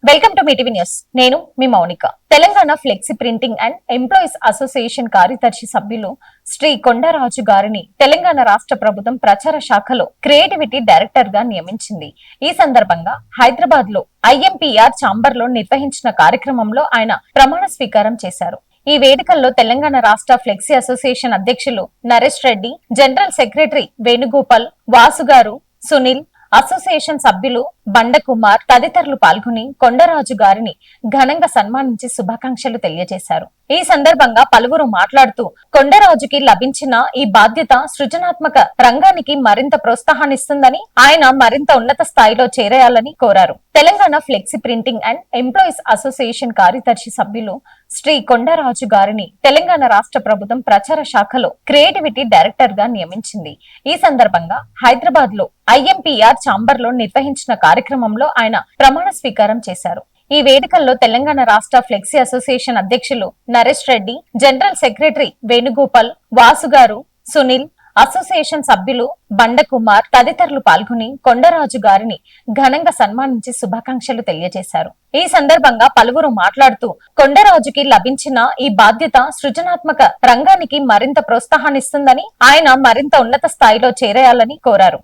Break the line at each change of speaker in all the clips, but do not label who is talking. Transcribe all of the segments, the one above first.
Welcome to Mee TV news. నేను మీ Mounika. Telangana flexi printing and employees association కార్యదర్శి సభ్యులు శ్రీ కొండరాజు గారిని తెలంగాణ రాష్ట్ర ప్రభుత్వం ప్రచార శాఖలో క్రియేటివిటీ డైరెక్టర్ గా నియమించింది. ఈ సందర్భంగా హైదరాబాద్ లో IMPR ఛాంబర్ లో నిర్వహించిన కార్యక్రమంలో ఆయన ప్రమాణ స్వీకారం చేశారు. ఈ వేడుకల్లో తెలంగాణ రాష్ట్ర ఫ్లెక్సీ అసోసియేషన్ అధ్యక్షులు నరేష్ రెడ్డి, జనరల్ సెక్రటరీ వేణుగోపాల్, వాసుగారు, సునీల్, అసోసియేషన్ సభ్యులు బండకుమార్ తదితరులు పాల్గొని కొండరాజు గారిని ఘనంగా సన్మానించి శుభాకాంక్షలు తెలియజేశారు. ఈ సందర్భంగా పలువురు మాట్లాడుతూ కొండరాజుకి లభించిన ఈ బాధ్యత సృజనాత్మక రంగానికి మరింత ప్రోత్సాహాన్నిస్తుందని, ఆయన మరింత ఉన్నత స్థాయిలో చేరేయాలని కోరారు. Telangana flexi printing and employees association కార్యదర్శి సభ్యులు శ్రీ కొండరాజు గారిని తెలంగాణ రాష్ట్ర ప్రభుత్వం ప్రచార శాఖలో క్రియేటివిటీ డైరెక్టర్ గా నియమించింది. ఈ సందర్భంగా హైదరాబాద్ లో IMPR ఛాంబర్ లో నిర్వహించిన కార్యక్రమంలో ఆయన ప్రమాణ స్వీకారం చేశారు. ఈ వేడుకల్లో తెలంగాణ రాష్ట్ర ఫ్లెక్సీ అసోసియేషన్ అధ్యక్షులు నరేష్ రెడ్డి, జనరల్ సెక్రటరీ వేణుగోపాల్, వాసుగారు, సునీల్, అసోసియేషన్ సభ్యులు బండకుమార్ తదితరులు పాల్గొని కొండరాజు గారిని ఘనంగా సన్మానించి శుభాకాంక్షలు తెలియజేశారు. ఈ సందర్భంగా పలువురు మాట్లాడుతూ కొండరాజుకి లభించిన ఈ బాధ్యత సృజనాత్మక రంగానికి మరింత ప్రోత్సాహాన్నిస్తుందని, ఆయన మరింత ఉన్నత స్థాయిలో చేరేయాలని కోరారు.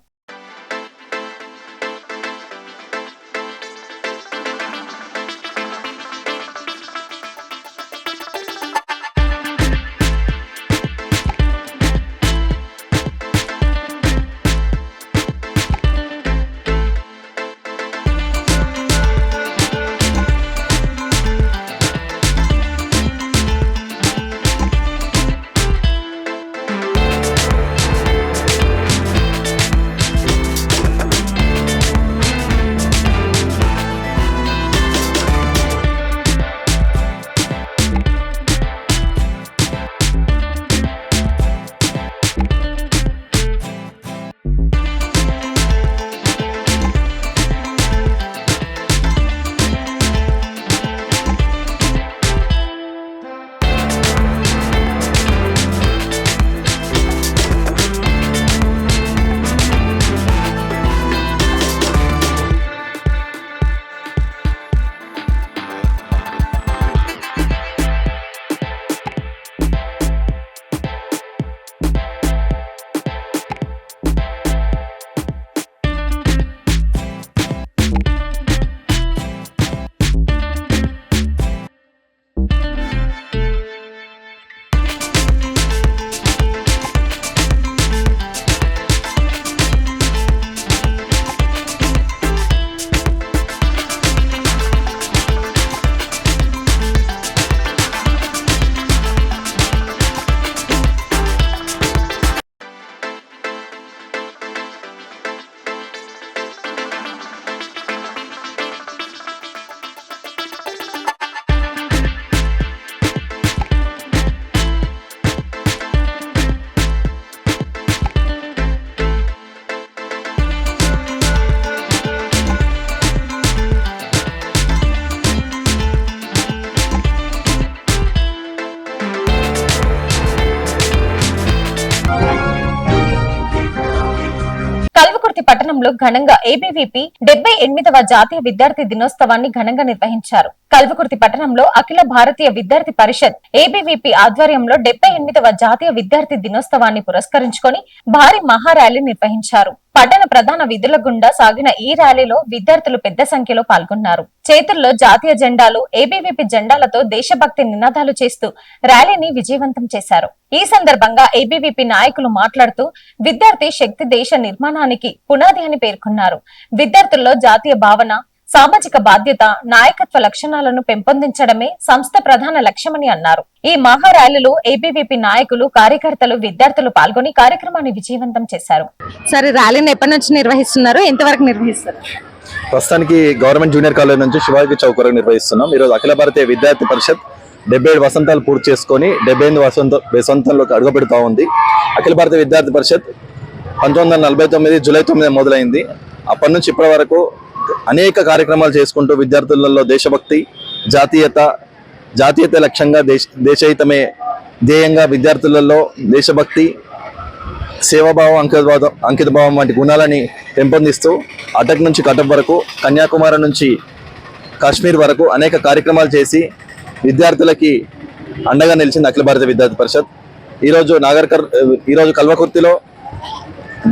పట్టణంలో ఘనంగా ABVP 78వ జాతీయ విద్యార్థి దినోత్సవాన్ని ఘనంగా నిర్వహించారు. కల్వకుర్తి పట్టణంలో అఖిల భారతీయ విద్యార్థి పరిషత్ ABVP ఆధ్వర్యంలో 78వ జాతీయ విద్యార్థి దినోత్సవాన్ని పురస్కరించుకొని భారీ మహార్యాలీ నిర్వహించారు. పట్టణ ప్రధాన వీధుల గుండా సాగిన ఈ ర్యాలీలో విద్యార్థులు పెద్ద సంఖ్యలో పాల్గొన్నారు. చేతుల్లో జాతీయ జెండాలు, ABVP జెండాలతో దేశభక్తి నినాదాలు చేస్తూ ర్యాలీని విజయవంతం చేశారు. ఈ సందర్భంగా ABVP నాయకులు మాట్లాడుతూ విద్యార్థి శక్తి దేశ నిర్మాణానికి పునాది అని పేర్కొన్నారు. విద్యార్థుల్లో జాతీయ భావన, సామాజిక బాధ్యత, నాయకత్వ లక్షణాలను పెంపొందించడమే సంస్థ ప్రధాన లక్ష్యమని అన్నారు. ఈ మహా ర్యాలీలో ABVP నాయకులు, కార్యకర్తలు, విద్యార్థులు పాల్గొని కార్యక్రమాన్ని విజయవంతం చేశారు. సరే, ర్యాలీని ఎప్పటి నుంచి నిర్వహిస్తున్నారు, ఎంతవరకు నిర్వహిస్తారు?
ప్రస్తుతానికి గవర్నమెంట్ జూనియర్ కాలేజ్ నుంచి శివాజీ చౌక్ వరకు నిర్వహిస్తున్నాం. ఈరోజు అఖిల భారతీయ విద్యార్థి పరిషత్ 77 వసంతాలు పూర్తి చేసుకుని 78వ వసంతంలోకి అడుగుపెడుతూ ఉంది. అఖిల భారతీయ విద్యార్థి పరిషత్ 1949 జూలై 9 మొదలైంది. అప్పటి నుంచి ఇప్పటి వరకు అనేక కార్యక్రమాలు చేసుకుంటూ విద్యార్థులలో దేశభక్తి, జాతీయత లక్ష్యంగా దేశహితమే ధ్యేయంగా విద్యార్థులలో దేశభక్తి, సేవాభావం, అంకితభావం వంటి గుణాలని పెంపొందిస్తూ అటక్ నుంచి కటక్ వరకు, కన్యాకుమారి నుంచి కాశ్మీర్ వరకు అనేక కార్యక్రమాలు చేసి విద్యార్థులకి అండగా నిలిచింది అఖిల భారత విద్యార్థి పరిషత్. ఈరోజు కల్వకుర్తిలో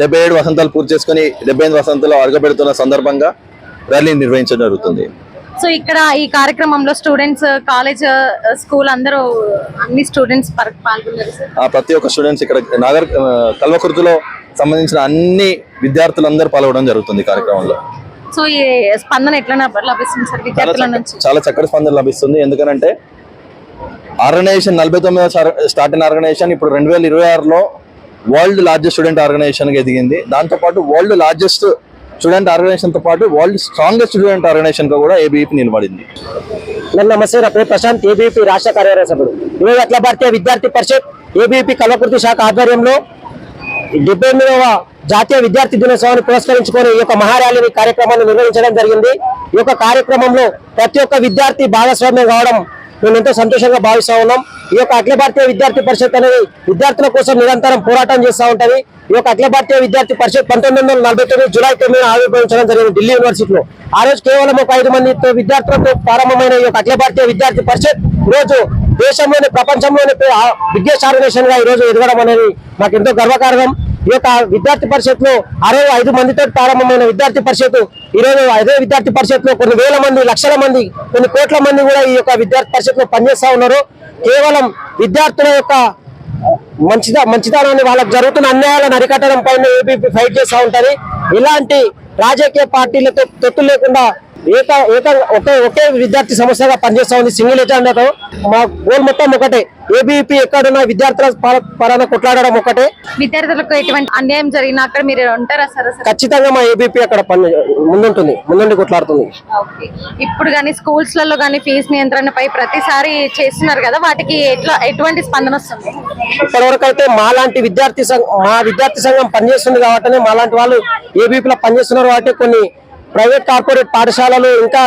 77 వసంతాలు పూర్తి చేసుకుని 78 వసంతాలు అడుగుపెడుతున్న సందర్భంగా ర్యాలీ నిర్వహించడం జరుగుతుంది.
సో ఇక్కడ ఈ కార్యక్రమంలో స్టూడెంట్స్, కాలేజ్, స్కూల్ అందరూ అన్ని స్టూడెంట్స్ పాల్గొన్నారు సార్.
ప్రతి ఒక్క స్టూడెంట్స్ ఇక్కడ కల్వకుర్తిలో సంబంధించిన అన్ని విద్యార్థులందరూ పాల్గొనడం జరుగుతుంది ఈ కార్యక్రమంలో.
సో ఈ స్పందన ఎట్లా లభిస్తుంది సార్ విద్యార్థుల నుంచి?
చాలా చక్కటి స్పందన లభిస్తుంది. ఎందుకంటే ఆర్గనైజేషన్ 49వ స్టార్ట్ అయిన ఆర్గనైజేషన్ ఇప్పుడు 2026లో వరల్డ్ లార్జెస్ట్ స్టూడెంట్ ఆర్గనైజేషన్ గా ఎదిగింది. దాంతోపాటు వరల్డ్ లార్జెస్ట్ స్టూడెంట్ ఆర్గనైజేషన్ తో పాటు వరల్డ్ స్ట్రాంగెస్ట్ స్టూడెంట్ ఆర్గనైజేషన్ గా కూడా ఏబీవీపీ నిలబడింది.
నమస్తే, నా పేరు ప్రశాంత్, ఏబీవీపీ రాష్ట్ర కార్యదర్శి సభ్యుడు. ఈరోజు అఖిల భారతీయ విద్యార్థి పరిషత్ ఏబీవీపీ కల్వకుర్తి శాఖ ఆధ్వర్యంలో 78వ జాతీయ విద్యార్థి దినోత్సవాన్ని పురస్కరించుకొని ఈ యొక్క మహార్యాలీ కార్యక్రమాన్ని నిర్వహించడం జరిగింది. ఈ యొక్క కార్యక్రమంలో ప్రతి ఒక్క విద్యార్థి భాగస్వామ్యం కావడం మేము ఎంతో సంతోషంగా భావిస్తా ఉన్నాం. ఈ యొక్క అఖిల భారతీయ విద్యార్థి పరిషత్ అనేది విద్యార్థుల కోసం నిరంతరం పోరాటం చేస్తూ ఉంటది. ఈ యొక్క అఖిల భారతీయ విద్యార్థి పరిషత్ 1949 జూలై 9 ఆవిర్భవించడం జరిగింది ఢిల్లీ యూనివర్సిటీలో. ఆ రోజు కేవలం ఒక 5 మందితో విద్యార్థులతో ప్రారంభమైన ఈ యొక్క అఖిల భారతీయ విద్యార్థి పరిషత్ ఈరోజు దేశంలోని, ప్రపంచంలోని బిగ్గెస్ట్ ఆర్గనైజేషన్ గా ఈ రోజు ఎదగడం అనేది మాకు ఎంతో గర్వకారణం. ఈ యొక్క విద్యార్థి పరిషత్ లో 65 మందితో ప్రారంభమైన విద్యార్థి పరిషత్ ఈరోజు అదే విద్యార్థి పరిషత్ లో కొన్ని వేల మంది, లక్షల మంది, కొన్ని కోట్ల మంది కూడా ఈ యొక్క విద్యార్థి పరిషత్ లో పనిచేస్తా ఉన్నారు. కేవలం విద్యార్థుల యొక్క మంచితనాన్ని, వాళ్ళకు జరుగుతున్న అన్యాయాలను అరికట్టడం పైన ఏబీవీపీ ఫైట్ చేస్తూ ఉంటది. ఇలాంటి రాజకీయ పార్టీలతో తొత్తు లేకుండా ఒకే విద్యార్థి సమస్యగా పనిచేస్తా ఉంది. సింగిల్ ఎజెండాతో మా గోల్ మొత్తం ఒకటే, ఏబీవీపీ ఎక్కడున్నా విద్యార్థుల పరాన కొట్లాడడం ఒకటే.
విద్యార్థులకు ఎటువంటి అన్యాయం జరిగినా అక్కడ మీరు ఉంటారా సార్?
ఖచ్చితంగా మా ఏబీవీపీ అక్కడ ముందుండి కొట్లాడుతుంది.
ఇప్పుడు కానీ స్కూల్స్ లలో కానీ ఫీజు నియంత్రణపై ప్రతిసారి చేస్తున్నారు కదా, వాటికి ఎటువంటి స్పందన వస్తుంది?
ఇప్పటివరకు అయితే మా విద్యార్థి సంఘం పనిచేస్తుంది కాబట్టి మాలాంటి వాళ్ళు ఏబీవీపీలో పనిచేస్తున్నారు కాబట్టి కొన్ని ప్రైవేట్ కార్పొరేట్ పాఠశాలలు ఇంకా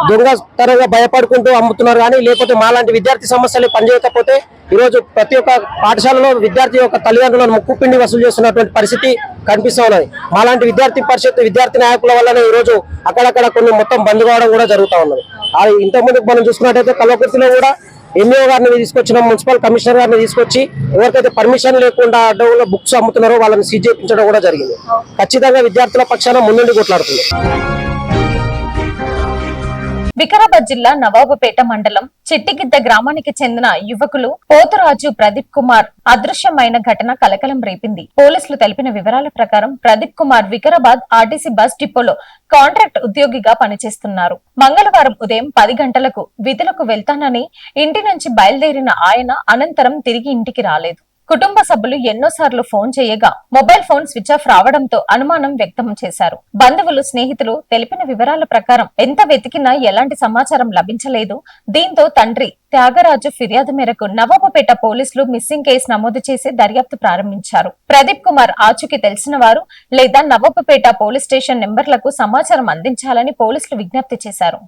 దొంగతనంగా భయపడుకుంటూ అమ్ముతున్నారు. కానీ లేకపోతే మాలాంటి విద్యార్థి సమస్యలు పనిచేయకపోతే ఈరోజు ప్రతి ఒక్క పాఠశాలలో విద్యార్థి యొక్క తల్లిదండ్రులను ముక్కుపిండి వసూలు చేస్తున్నటువంటి పరిస్థితి కనిపిస్తూ ఉన్నది. మాలాంటి విద్యార్థి పరిషత్, విద్యార్థి నాయకుల వల్లనే ఈరోజు అక్కడక్కడ కొన్ని మొత్తం బంద్ కావడం కూడా జరుగుతూ ఉన్నది. ఇంతకుముందు మనం చూసుకున్నట్టయితే కల్వకుర్తిలో కూడా ఎంఈఓ గారిని తీసుకొచ్చిన, మున్సిపల్ కమిషనర్ గారిని తీసుకొచ్చి ఎవరికైతే పర్మిషన్ లేకుండా అడ్డంలో బుక్స్ అమ్ముతున్నారో వాళ్ళని సీజ్ చేయించడం కూడా జరిగింది. ఖచ్చితంగా విద్యార్థుల పక్షాన ముందుండి కొట్లాడుతుంది.
వికారాబాద్ జిల్లా నవాబుపేట మండలం చిట్టిగిద్ద గ్రామానికి చెందిన యువకులు పోతురాజు ప్రదీప్ కుమార్ అదృశ్యమైన ఘటన కలకలం రేపింది. పోలీసులు తెలిపిన వివరాల ప్రకారం ప్రదీప్ కుమార్ వికారాబాద్ ఆర్టీసీ బస్ డిపోలో కాంట్రాక్ట్ ఉద్యోగిగా పనిచేస్తున్నారు. మంగళవారం ఉదయం 10 గంటలకు విధులకు వెళ్తానని ఇంటి నుంచి బయలుదేరిన ఆయన అనంతరం తిరిగి ఇంటికి రాలేదు. కుటుంబ సభ్యులు ఎన్నోసార్లు ఫోన్ చేయగా మొబైల్ ఫోన్ స్విచ్ ఆఫ్ రావడంతో అనుమానం వ్యక్తం చేశారు. బంధువులు, స్నేహితులు తెలిపిన వివరాల ప్రకారం ఎంత వెతికినా ఎలాంటి సమాచారం లభించలేదు. దీంతో తండ్రి త్యాగరాజు ఫిర్యాదు మేరకు నవాబుపేట పోలీసులు మిస్సింగ్ కేసు నమోదు చేసి దర్యాప్తు ప్రారంభించారు. ప్రదీప్ కుమార్ ఆచూకీ తెలిసిన వారు లేదా నవాబుపేట పోలీస్ స్టేషన్ నెంబర్లకు సమాచారం అందించాలని పోలీసులు విజ్ఞప్తి చేశారు.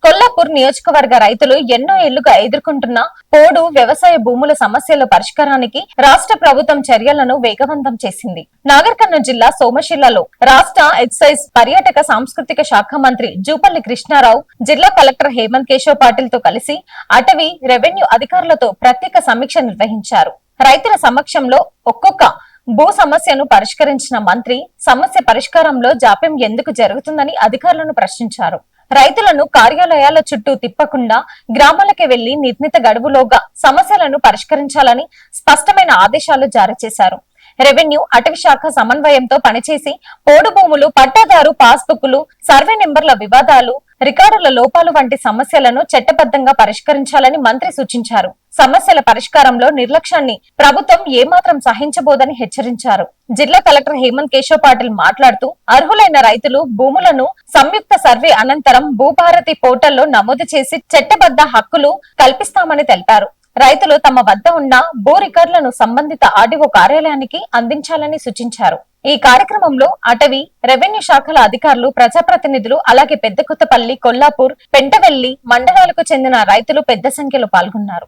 కొల్లాపూర్ నియోజకవర్గ రైతులు ఎన్నో ఏళ్లుగా ఎదుర్కొంటున్న పోడు వ్యవసాయ భూముల సమస్యల పరిష్కారానికి రాష్ట్ర ప్రభుత్వం చర్యలను వేగవంతం చేసింది. నాగర్ కర్నూలు జిల్లా సోమశిలలో రాష్ట్ర ఎక్సైజ్, పర్యాటక, సాంస్కృతిక శాఖ మంత్రి జూపల్లి కృష్ణారావు జిల్లా కలెక్టర్ హేమంత్ కేశవ్ పాటిల్ తో కలిసి అటవీ, రెవెన్యూ అధికారులతో ప్రత్యేక సమీక్ష నిర్వహించారు. రైతుల సమక్షంలో ఒక్కొక్క భూ సమస్యను పరిష్కరించిన మంత్రి సమస్య పరిష్కారంలో జాప్యం ఎందుకు జరుగుతుందని అధికారులను ప్రశ్నించారు. రైతులను కార్యాలయాల చుట్టూ తిప్పకుండా గ్రామాలకి వెళ్లి నిర్ణీత గడువులోగా సమస్యలను పరిష్కరించాలని స్పష్టమైన ఆదేశాలు జారీ చేశారు. రెవెన్యూ, అటవీ శాఖ సమన్వయంతో పనిచేసి పోడు భూములు, పట్టాదారు పాస్బుక్లు, సర్వే నెంబర్ల వివాదాలు, రికార్డుల లోపాలు వంటి సమస్యలను చట్టబద్ధంగా పరిష్కరించాలని మంత్రి సూచించారు. సమస్యల పరిష్కారంలో నిర్లక్ష్యాన్ని ప్రభుత్వం ఏమాత్రం సహించబోదని హెచ్చరించారు. జిల్లా కలెక్టర్ హేమంత్ కేశవ్ పాటిల్ మాట్లాడుతూ అర్హులైన రైతులు భూములను సంయుక్త సర్వే అనంతరం భూభారతి పోర్టల్లో నమోదు చేసి చట్టబద్ధ హక్కులు కల్పిస్తామని తెలిపారు. రైతులు తమ వద్ద ఉన్న భూ రికార్డులను సంబంధిత ఆర్డీఓ కార్యాలయానికి అందించాలని సూచించారు. ఈ కార్యక్రమంలో అటవీ, రెవెన్యూ శాఖల అధికారులు, ప్రజాప్రతినిధులు, అలాగే పెద్దకొత్తపల్లి, కొల్లాపూర్, పెంటవెల్లి మండలాలకు చెందిన రైతులు పెద్ద సంఖ్యలో పాల్గొన్నారు.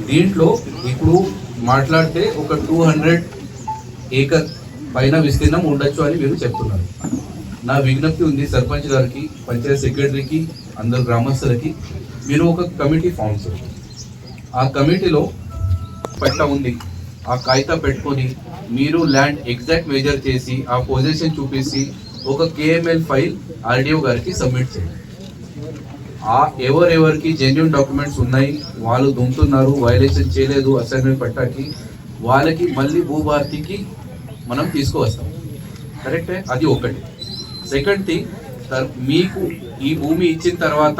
దీంట్లో ఇప్పుడు మాట్లాడితే ఒక 200 ఏకర్ పైన విస్తీర్ణం ఉండొచ్చు అని మీరు చెప్తున్నారు. నా విజ్ఞప్తి ఉంది సర్పంచ్ గారికి, పంచాయత్ సెక్రటరీకి, అందరు గ్రామస్తులకి, మీరు ఒక కమిటీ ఫామ్ చేయండి. ఆ కమిటీలో పట్టా ఉంది, ఆ కాగితం పెట్టుకొని మీరు ల్యాండ్ ఎగ్జాక్ట్ మెజర్ చేసి ఆ పొజిషన్ చూపించి ఒక కేఎంఎల్ ఫైల్ ఆర్డీఓ గారికి సబ్మిట్ చేయండి. ఆ ఎవరెవరికి జెన్యున్ డాక్యుమెంట్స్ ఉన్నాయి, వాళ్ళు దుంతున్నారు, వైలేషన్ చేయలేదు అసైన్మెంట్ పట్టాకి, వాళ్ళకి మళ్ళీ భూభారతికి మనం తీసుకువస్తాం. కరెక్టే, అది ఒకటి. సెకండ్ థింగ్, మీకు ఈ భూమి ఇచ్చిన తర్వాత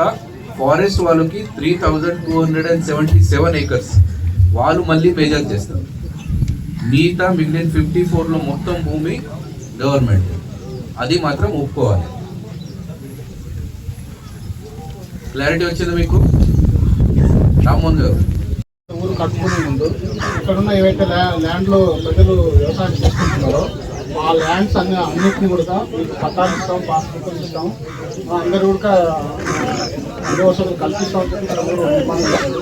ఫారెస్ట్ వాళ్ళకి 3277 ఏకర్స్ వాళ్ళు మళ్ళీ మెజర్ చేస్తారు. మిగతా మిగిలిన 54లో మొత్తం భూమి గవర్నమెంట్, అది మాత్రం ఒప్పుకోవాలి. క్లారిటీ వచ్చింది మీకు? రామ్మోహన్ గారు,
ఊరు కట్టుకునే ముందు ఇక్కడున్న ఏవైతే ల్యాండ్లో ప్రజలు వ్యవసాయం చేసుకుంటున్నారో ఆ ల్యాండ్స్ అన్నిటిని కూడా మీకు పట్టాలు ఇస్తాం, పాస్బుక్లు ఇస్తాం, అందరూ కూడా అన్ని వసతులు కల్పిస్తాం చెప్పి ఇక్కడ ఊరు నిర్మాణం చేస్తారు.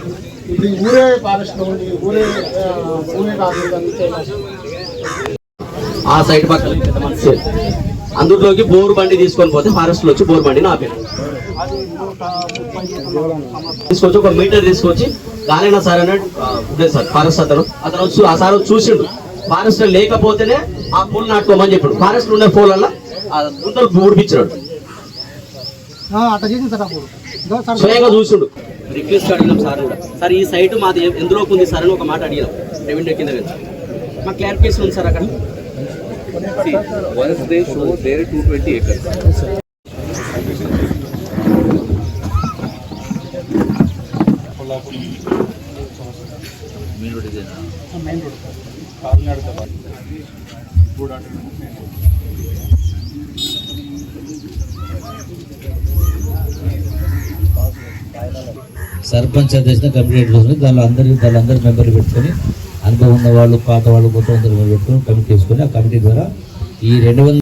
ఇది ఊరే ఫారెస్ట్లో ఉండి ఊరే కాదు
ఆ సైడ్ పక్కన అందులోకి బోర్ బండి తీసుకొని పోతే ఫారెస్ట్ లో వచ్చి బోర్ బండిని ఆపారు. తీసుకొచ్చి ఒక మీటర్ తీసుకొచ్చి గాలైనా సార్ అనే సార్ ఫారెస్ట్ అతను ఆ సార్ చూసిండు. ఫారెస్ట్ లేకపోతేనే ఆ పూలు నాటుకోమని చెప్పాడు. ఫారెస్ట్ ఉండే పూల వల్ల గుంతలు ఊడిపించాడు. స్వయంగా చూసిండు. రిక్వెస్ట్ అడిగినాం సార్ కూడా, సార్ ఈ సైట్ మాది ఎందులోకి ఉంది సార్ అని ఒక మాట అడిగినాం. రెవెన్యూ కింద మాకు క్లారిఫికేషన్ ఉంది సార్ అక్కడ.
once they show their 220 acres. Main road is there.
Main road కాకినాడతో పాటు
సర్పంచ్ అధ్యక్షత కమిటీ వేసుకుని దానిలో అందరి మెంబర్లు పెట్టుకొని అనుభవం ఉన్న వాళ్ళు, పాత వాళ్ళు, మొత్తం అందరూ పెట్టుకొని కమిటీ వేసుకొని ఆ కమిటీ ద్వారా ఈ 200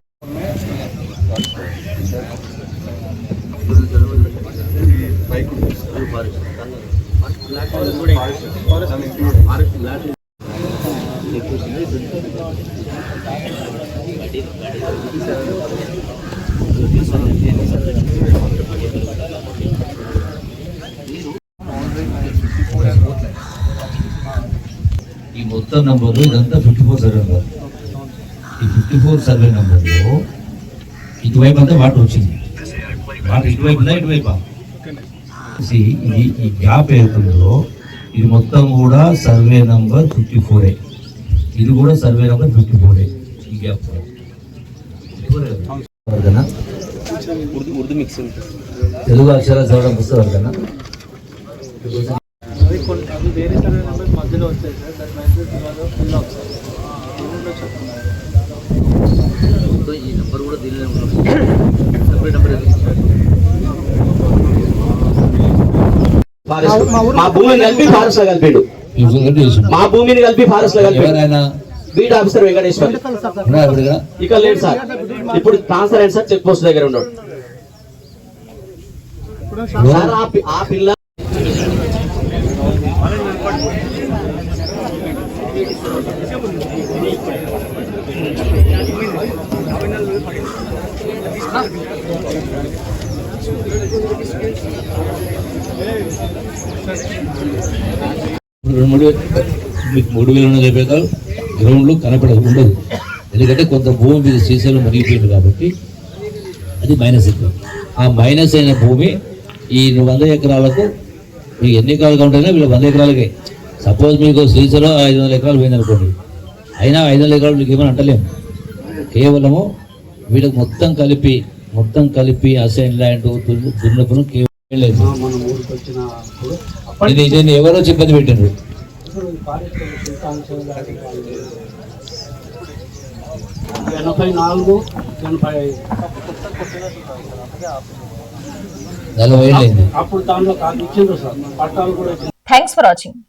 ఈ మొత్తం నంబర్లు ఇదంతా 54 సర్వే నెంబర్. ఈ 54 సర్వే నెంబర్లో ఇటువైపు అంతా వాటర్ వచ్చింది. వాటర్ ఇటువైపు ఉందా, ఇటువైపా? ఇది ఈ గ్యాప్ ఏతుందో ఇది మొత్తం కూడా సర్వే నంబర్ 54. ఇది కూడా సర్వే నంబర్ 54. ఈ గ్యాప్ ఉర్దూ మిక్స్ తెలుగు అక్షరాలు చదవడం పుస్తకం కదా.
అది వేరే సర్వే నెంబర్ మధ్యలో వచ్చాయి సార్.
ఈ నెంబర్ కూడా దీనిలో నెంబర్
మా భూమిని కలిపి ఫారెస్ట్ లో కలిపాడు. మా భూమిని కలిపి ఫారెస్ట్ లో కలిపాడు. బీట్ ఆఫీసర్ వెంకటేశ్వర్ ఇక్కడ లేడు సార్. ఇప్పుడు ట్రాన్స్ఫర్ అయింది సార్, చెక్ పోస్ట్ దగ్గర ఉన్నాడు సార్. ఆ పిల్ల
మీకు 3,000 చెప్పాక గ్రౌండ్లో కనపడదు, ఉండదు. ఎందుకంటే కొంత భూమి మీద శ్రీశైలం మునిగిపోయింది కాబట్టి అది మైనస్ ఎక్కువ. ఆ మైనస్ అయిన భూమి ఈ 100 ఎకరాలకు మీకు ఎన్ని ఎకరాలు ఉంటాయినా వీళ్ళు 100 ఎకరాలకే. సపోజ్ మీకు శ్రీశైలం 500 ఎకరాలు పోయింది అనుకోండి, అయినా 500 ఎకరాలు మీకు ఏమని అంటలేము. కేవలము వీళ్ళకి మొత్తం కలిపి అసైన్ ల్యాండ్ దున్నపును కేవలం లేదు. దీన్ని ఎవరో ఇబ్బంది పెట్టిండ్రు.
అప్పుడు దానిలో ఇచ్చిండ్రు సార్ పట్టాలు కూడా.
Thanks for watching.